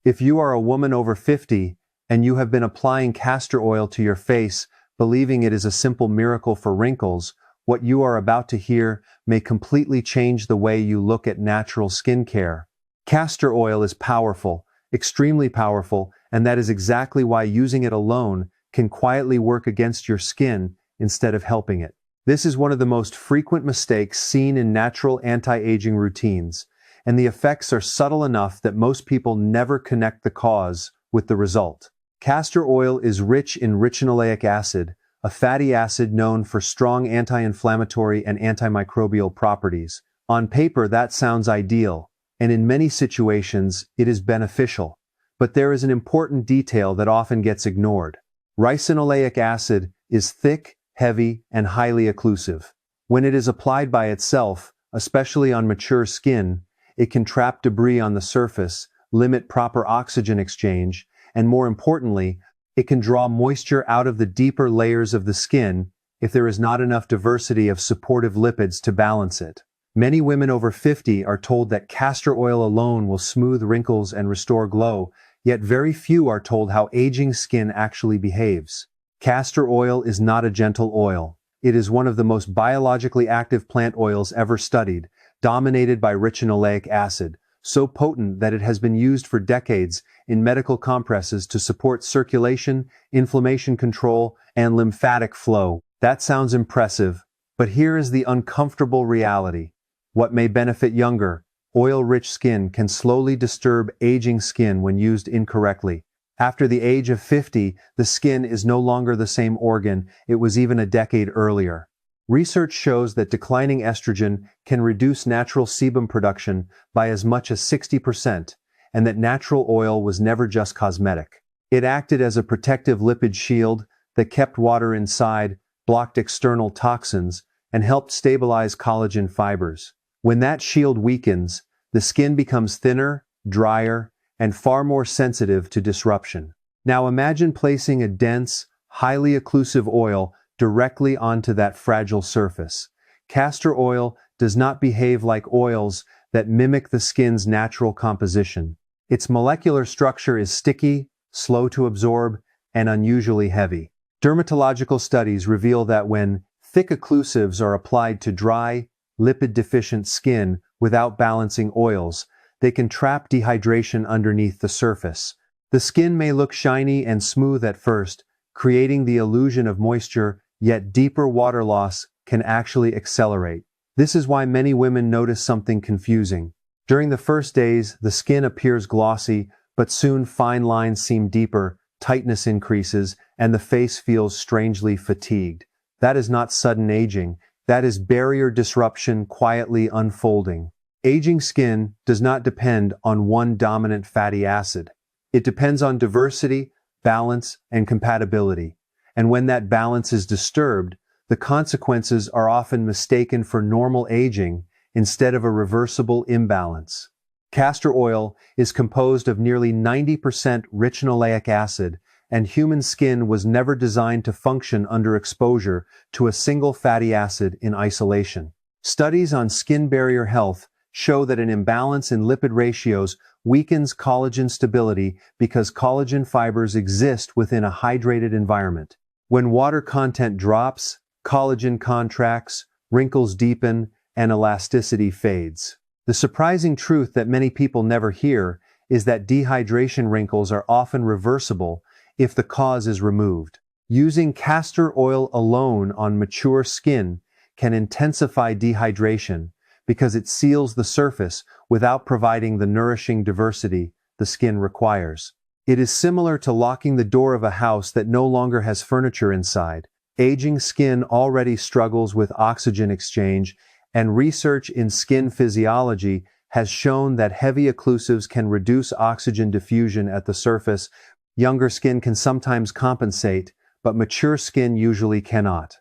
If you are a woman over 50 and you have been applying castor oil to your face, believing it is a simple miracle for wrinkles, what you are about to hear may completely change the way you look at natural skincare. Castor oil is powerful, extremely powerful, and that is exactly why using it alone can quietly work against your skin instead of helping it. This is one of the most frequent mistakes seen in natural anti-aging routines, and the effects are subtle enough that most people never connect the cause with the result. Castor oil is rich in ricinoleic acid, a fatty acid known for strong anti-inflammatory and antimicrobial properties. On paper, that sounds ideal, and in many situations, it is beneficial. But there is an important detail that often gets ignored. Ricinoleic acid is thick, heavy, and highly occlusive. When it is applied by itself, especially on mature skin, it can trap debris on the surface, limit proper oxygen exchange, and more importantly, it can draw moisture out of the deeper layers of the skin if there is not enough diversity of supportive lipids to balance it. Many women over 50 are told that castor oil alone will smooth wrinkles and restore glow, yet very few are told how aging skin actually behaves. Castor oil is not a gentle oil. It is one of the most biologically active plant oils ever studied, dominated by ricinoleic acid, so potent that it has been used for decades in medical compresses to support circulation, inflammation control, and lymphatic flow. That sounds impressive, but here is the uncomfortable reality. What may benefit younger, oil-rich skin can slowly disturb aging skin when used incorrectly. After the age of 50, the skin is no longer the same organ it was even a decade earlier. Research shows that declining estrogen can reduce natural sebum production by as much as 60%, and that natural oil was never just cosmetic. It acted as a protective lipid shield that kept water inside, blocked external toxins, and helped stabilize collagen fibers. When that shield weakens, the skin becomes thinner, drier, and far more sensitive to disruption. Now imagine placing a dense, highly occlusive oil directly onto that fragile surface. Castor oil does not behave like oils that mimic the skin's natural composition. Its molecular structure is sticky, slow to absorb, and unusually heavy. Dermatological studies reveal that when thick occlusives are applied to dry, lipid-deficient skin without balancing oils, they can trap dehydration underneath the surface. The skin may look shiny and smooth at first, creating the illusion of moisture, yet deeper water loss can actually accelerate. This is why many women notice something confusing. During the first days, the skin appears glossy, but soon fine lines seem deeper, tightness increases, and the face feels strangely fatigued. That is not sudden aging. That is barrier disruption quietly unfolding. Aging skin does not depend on one dominant fatty acid. It depends on diversity, balance, and compatibility. And when that balance is disturbed, the consequences are often mistaken for normal aging instead of a reversible imbalance. Castor oil is composed of nearly 90% ricinoleic acid, and human skin was never designed to function under exposure to a single fatty acid in isolation. Studies on skin barrier health show that an imbalance in lipid ratios weakens collagen stability because collagen fibers exist within a hydrated environment. When water content drops, collagen contracts, wrinkles deepen, and elasticity fades. The surprising truth that many people never hear is that dehydration wrinkles are often reversible if the cause is removed. Using castor oil alone on mature skin can intensify dehydration because it seals the surface without providing the nourishing diversity the skin requires. It is similar to locking the door of a house that no longer has furniture inside. Aging skin already struggles with oxygen exchange, and research in skin physiology has shown that heavy occlusives can reduce oxygen diffusion at the surface. Younger skin can sometimes compensate, but mature skin usually cannot.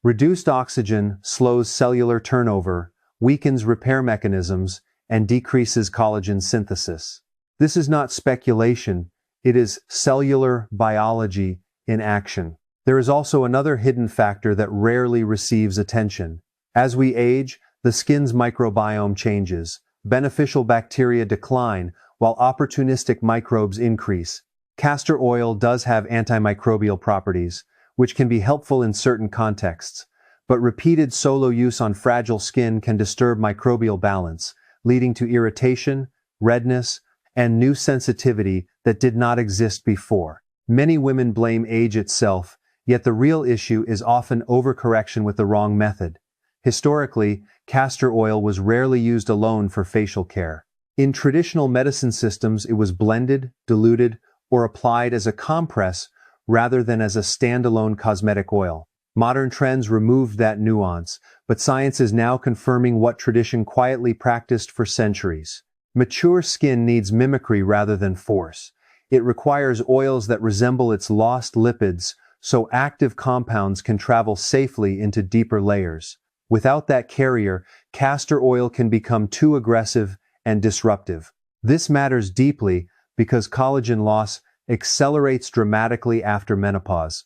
Reduced oxygen slows cellular turnover, weakens repair mechanisms, and decreases collagen synthesis. This is not speculation, it is cellular biology in action. There is also another hidden factor that rarely receives attention. As we age, the skin's microbiome changes. Beneficial bacteria decline, while opportunistic microbes increase. Castor oil does have antimicrobial properties, which can be helpful in certain contexts, but repeated solo use on fragile skin can disturb microbial balance, leading to irritation, redness, and new sensitivity that did not exist before. Many women blame age itself, yet the real issue is often overcorrection with the wrong method. Historically, castor oil was rarely used alone for facial care. In traditional medicine systems, it was blended, diluted, or applied as a compress rather than as a standalone cosmetic oil. Modern trends removed that nuance, but science is now confirming what tradition quietly practiced for centuries. Mature skin needs mimicry rather than force. It requires oils that resemble its lost lipids, so active compounds can travel safely into deeper layers. Without that carrier, castor oil can become too aggressive and disruptive. This matters deeply because collagen loss accelerates dramatically after menopause.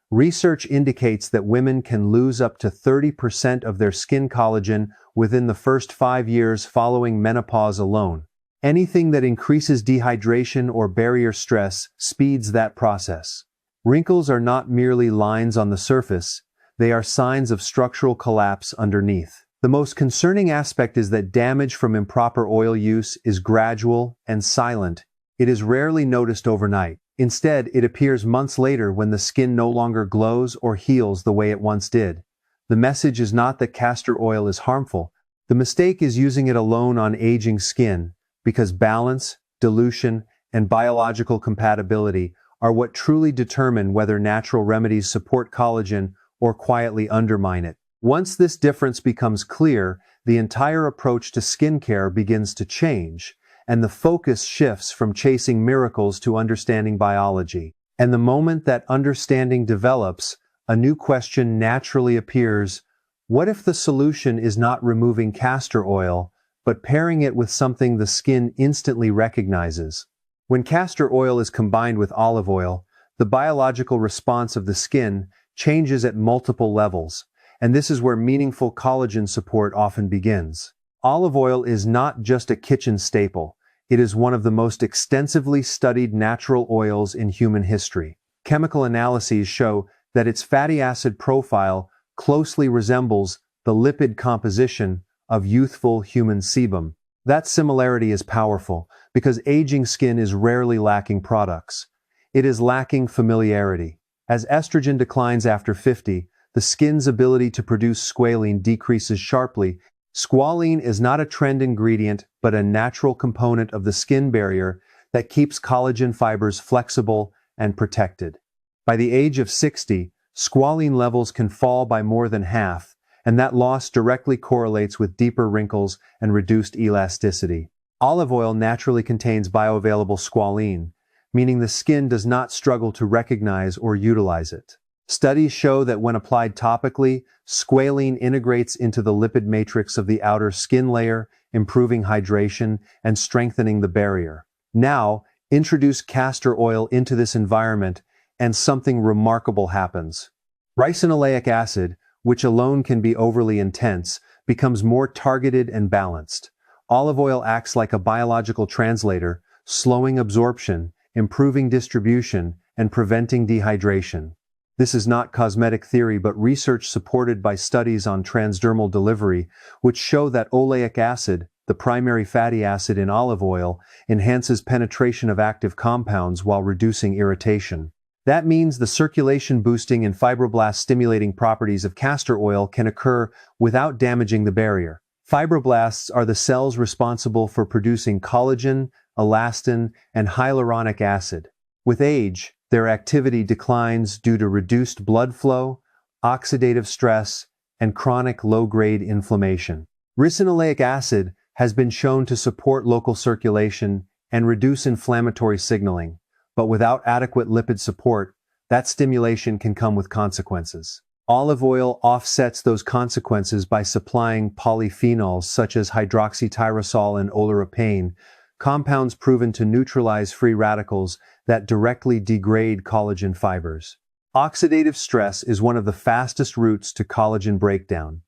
Research indicates that women can lose up to 30% of their skin collagen within the first 5 years following menopause alone. Anything that increases dehydration or barrier stress speeds that process. Wrinkles are not merely lines on the surface, they are signs of structural collapse underneath. The most concerning aspect is that damage from improper oil use is gradual and silent. It is rarely noticed overnight. Instead, it appears months later when the skin no longer glows or heals the way it once did. The message is not that castor oil is harmful. The mistake is using it alone on aging skin, because balance, dilution, and biological compatibility are what truly determine whether natural remedies support collagen or quietly undermine it. Once this difference becomes clear, the entire approach to skincare begins to change, and the focus shifts from chasing miracles to understanding biology. And the moment that understanding develops, a new question naturally appears. What if the solution is not removing castor oil, but pairing it with something the skin instantly recognizes? When castor oil is combined with olive oil, the biological response of the skin changes at multiple levels, and this is where meaningful collagen support often begins. Olive oil is not just a kitchen staple. It is one of the most extensively studied natural oils in human history. Chemical analyses show that its fatty acid profile closely resembles the lipid composition of youthful human sebum. That similarity is powerful because aging skin is rarely lacking products. It is lacking familiarity. As estrogen declines after 50, the skin's ability to produce squalene decreases sharply. Squalene is not a trend ingredient, but a natural component of the skin barrier that keeps collagen fibers flexible and protected. By the age of 60, squalene levels can fall by more than half, and that loss directly correlates with deeper wrinkles and reduced elasticity. Olive oil naturally contains bioavailable squalene, meaning the skin does not struggle to recognize or utilize it. Studies show that when applied topically, squalene integrates into the lipid matrix of the outer skin layer, improving hydration and strengthening the barrier. Now, introduce castor oil into this environment, and something remarkable happens. Ricinoleic acid, which alone can be overly intense, becomes more targeted and balanced. Olive oil acts like a biological translator, slowing absorption, improving distribution, and preventing dehydration. This is not cosmetic theory but research supported by studies on transdermal delivery, which show that oleic acid, the primary fatty acid in olive oil, enhances penetration of active compounds while reducing irritation. That means the circulation boosting and fibroblast stimulating properties of castor oil can occur without damaging the barrier. Fibroblasts are the cells responsible for producing collagen, elastin, and hyaluronic acid. With age, their activity declines due to reduced blood flow, oxidative stress, and chronic low-grade inflammation. Ricinoleic acid has been shown to support local circulation and reduce inflammatory signaling, but without adequate lipid support, that stimulation can come with consequences. Olive oil offsets those consequences by supplying polyphenols such as hydroxytyrosol and oleuropein, compounds proven to neutralize free radicals that directly degrade collagen fibers. Oxidative stress is one of the fastest routes to collagen breakdown,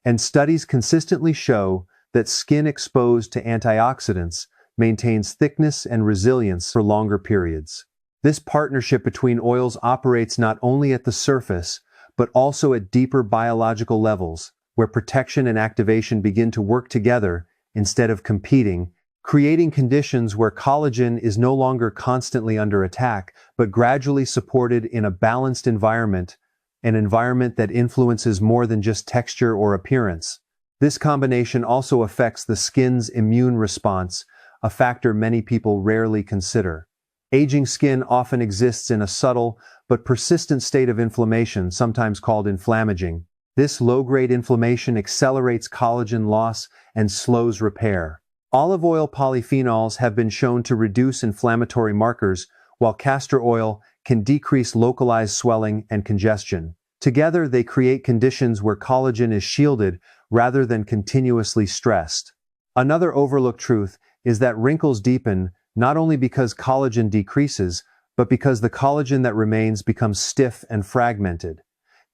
and studies consistently show that skin exposed to antioxidants, maintains thickness and resilience for longer periods. This partnership between oils operates not only at the surface, but also at deeper biological levels, where protection and activation begin to work together instead of competing, creating conditions where collagen is no longer constantly under attack, but gradually supported in a balanced environment, an environment that influences more than just texture or appearance. This combination also affects the skin's immune response, a factor many people rarely consider. Aging skin often exists in a subtle but persistent state of inflammation, sometimes called inflammaging. This low-grade inflammation accelerates collagen loss and slows repair. Olive oil polyphenols have been shown to reduce inflammatory markers, while castor oil can decrease localized swelling and congestion. Together, they create conditions where collagen is shielded rather than continuously stressed. Another overlooked truth is that wrinkles deepen not only because collagen decreases, but because the collagen that remains becomes stiff and fragmented.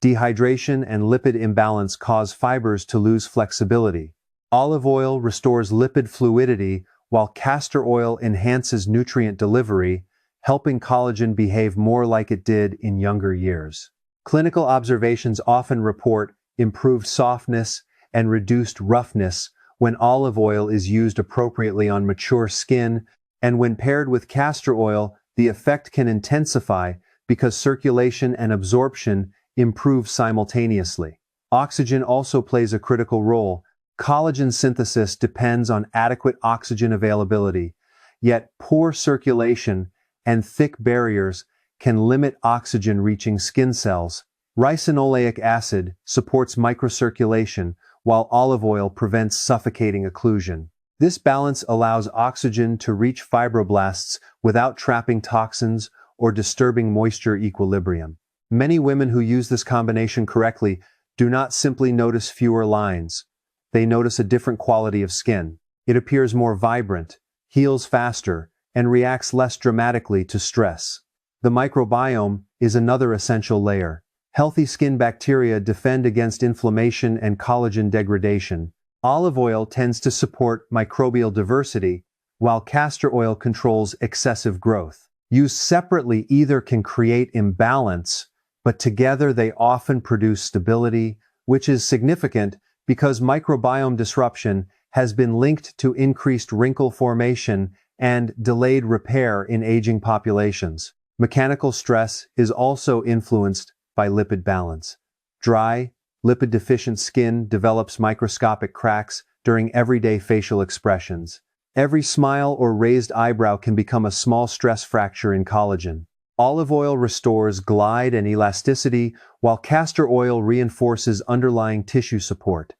Dehydration and lipid imbalance cause fibers to lose flexibility. Olive oil restores lipid fluidity, while castor oil enhances nutrient delivery, helping collagen behave more like it did in younger years. Clinical observations often report improved softness and reduced roughness when olive oil is used appropriately on mature skin, and when paired with castor oil, the effect can intensify because circulation and absorption improve simultaneously. Oxygen also plays a critical role. Collagen synthesis depends on adequate oxygen availability, yet poor circulation and thick barriers can limit oxygen reaching skin cells. Ricinoleic acid supports microcirculation, while olive oil prevents suffocating occlusion. This balance allows oxygen to reach fibroblasts without trapping toxins or disturbing moisture equilibrium. Many women who use this combination correctly do not simply notice fewer lines. They notice a different quality of skin. It appears more vibrant, heals faster, and reacts less dramatically to stress. The microbiome is another essential layer. Healthy skin bacteria defend against inflammation and collagen degradation. Olive oil tends to support microbial diversity, while castor oil controls excessive growth. Used separately, either can create imbalance, but together they often produce stability, which is significant because microbiome disruption has been linked to increased wrinkle formation and delayed repair in aging populations. Mechanical stress is also influenced by lipid balance. Dry, lipid-deficient skin develops microscopic cracks during everyday facial expressions. Every smile or raised eyebrow can become a small stress fracture in collagen. Olive oil restores glide and elasticity, while castor oil reinforces underlying tissue support.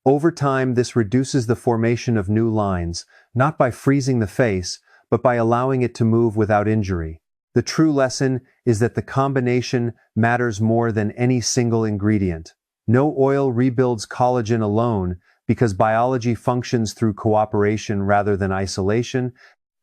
Over time, this reduces the formation of new lines, not by freezing the face, but by allowing it to move without injury. The true lesson is that the combination matters more than any single ingredient. No oil rebuilds collagen alone because biology functions through cooperation rather than isolation,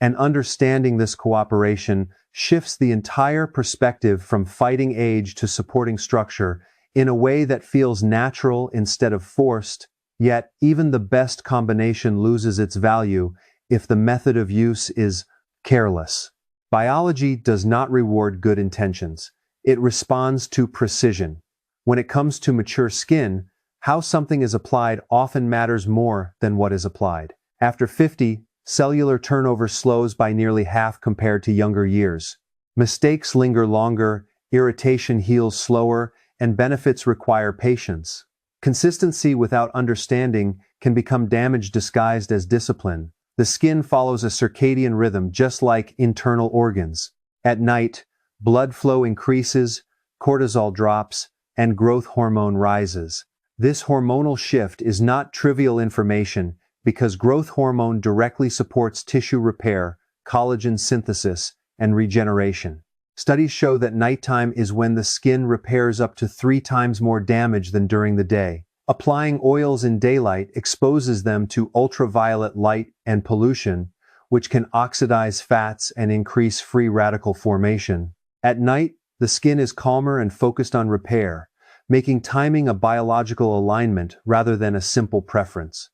and understanding this cooperation shifts the entire perspective from fighting age to supporting structure in a way that feels natural instead of forced. Yet, even the best combination loses its value if the method of use is careless. Biology does not reward good intentions. It responds to precision. When it comes to mature skin, how something is applied often matters more than what is applied. After 50, cellular turnover slows by nearly half compared to younger years. Mistakes linger longer, irritation heals slower, and benefits require patience. Consistency without understanding can become damage disguised as discipline. The skin follows a circadian rhythm just like internal organs. At night, blood flow increases, cortisol drops, and growth hormone rises. This hormonal shift is not trivial information because growth hormone directly supports tissue repair, collagen synthesis, and regeneration. Studies show that nighttime is when the skin repairs up to 3 times more damage than during the day. Applying oils in daylight exposes them to ultraviolet light and pollution, which can oxidize fats and increase free radical formation. At night, the skin is calmer and focused on repair, making timing a biological alignment rather than a simple preference.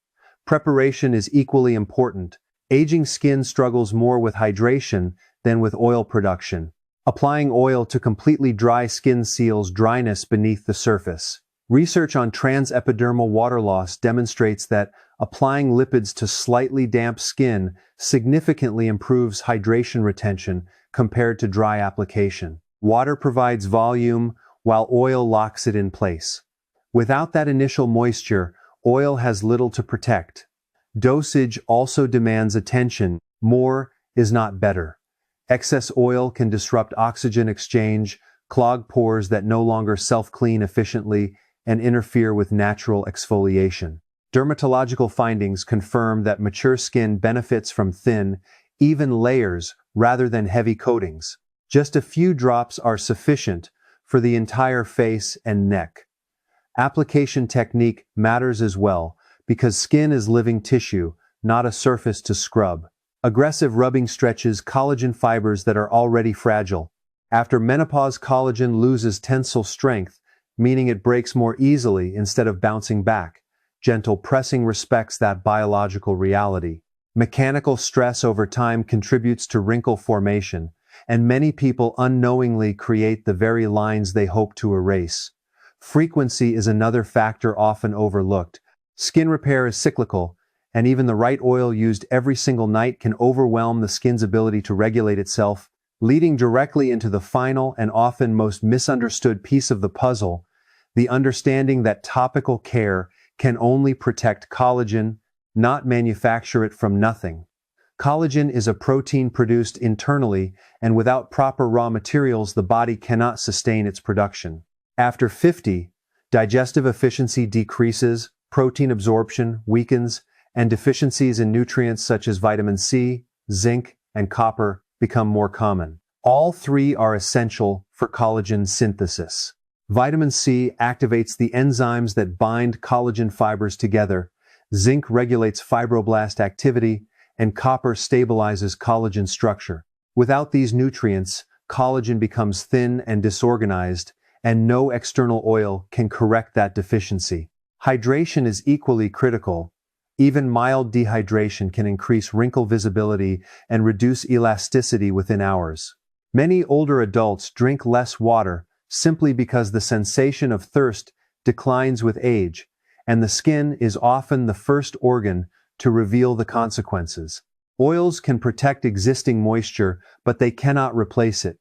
Preparation is equally important. Aging skin struggles more with hydration than with oil production. Applying oil to completely dry skin seals dryness beneath the surface. Research on transepidermal water loss demonstrates that applying lipids to slightly damp skin significantly improves hydration retention compared to dry application. Water provides volume, while oil locks it in place. Without that initial moisture, oil has little to protect. Dosage also demands attention. More is not better. Excess oil can disrupt oxygen exchange, clog pores that no longer self-clean efficiently, and interfere with natural exfoliation. Dermatological findings confirm that mature skin benefits from thin, even layers rather than heavy coatings. Just a few drops are sufficient for the entire face and neck. Application technique matters as well, because skin is living tissue, not a surface to scrub. Aggressive rubbing stretches collagen fibers that are already fragile. After menopause, collagen loses tensile strength, meaning it breaks more easily instead of bouncing back. Gentle pressing respects that biological reality. Mechanical stress over time contributes to wrinkle formation, and many people unknowingly create the very lines they hope to erase. Frequency is another factor often overlooked. Skin repair is cyclical, and even the right oil used every single night can overwhelm the skin's ability to regulate itself, leading directly into the final and often most misunderstood piece of the puzzle, the understanding that topical care can only protect collagen, not manufacture it from nothing. Collagen is a protein produced internally, and without proper raw materials, the body cannot sustain its production. After 50, digestive efficiency decreases, protein absorption weakens, and deficiencies in nutrients such as vitamin C, zinc, and copper become more common. All three are essential for collagen synthesis. Vitamin C activates the enzymes that bind collagen fibers together, zinc regulates fibroblast activity, and copper stabilizes collagen structure. Without these nutrients, collagen becomes thin and disorganized, and no external oil can correct that deficiency. Hydration is equally critical. Even mild dehydration can increase wrinkle visibility and reduce elasticity within hours. Many older adults drink less water simply because the sensation of thirst declines with age, and the skin is often the first organ to reveal the consequences. Oils can protect existing moisture, but they cannot replace it.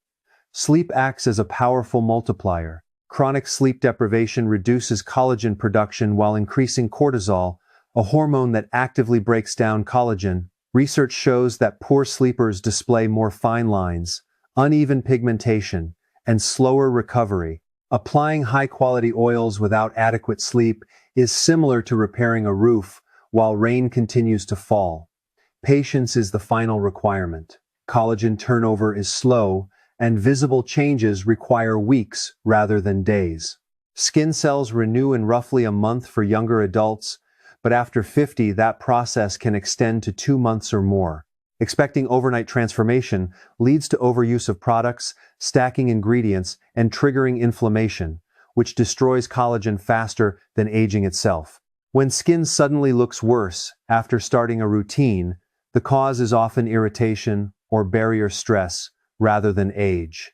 Sleep acts as a powerful multiplier. Chronic sleep deprivation reduces collagen production while increasing cortisol, a hormone that actively breaks down collagen. Research shows that poor sleepers display more fine lines, uneven pigmentation, and slower recovery. Applying high-quality oils without adequate sleep is similar to repairing a roof while rain continues to fall. Patience is the final requirement. Collagen turnover is slow, and visible changes require weeks rather than days. Skin cells renew in roughly a month for younger adults, but after 50, that process can extend to 2 months or more. Expecting overnight transformation leads to overuse of products, stacking ingredients, and triggering inflammation, which destroys collagen faster than aging itself. When skin suddenly looks worse after starting a routine, the cause is often irritation or barrier stress rather than age.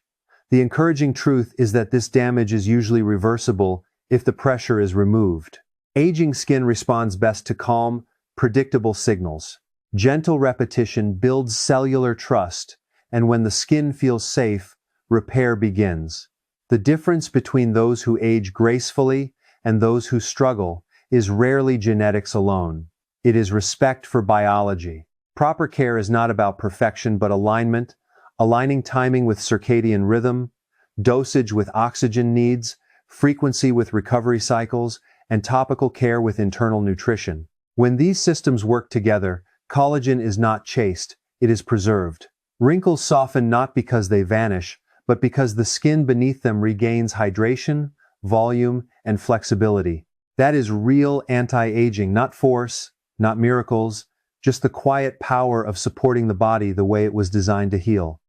The encouraging truth is that this damage is usually reversible if the pressure is removed. Aging skin responds best to calm, predictable signals. Gentle repetition builds cellular trust, and when the skin feels safe, repair begins. The difference between those who age gracefully and those who struggle is rarely genetics alone. It is respect for biology. Proper care is not about perfection but alignment, aligning timing with circadian rhythm, dosage with oxygen needs, frequency with recovery cycles, and topical care with internal nutrition. When these systems work together, collagen is not chased, it is preserved. Wrinkles soften not because they vanish, but because the skin beneath them regains hydration, volume, and flexibility. That is real anti-aging, not force, not miracles, just the quiet power of supporting the body the way it was designed to heal.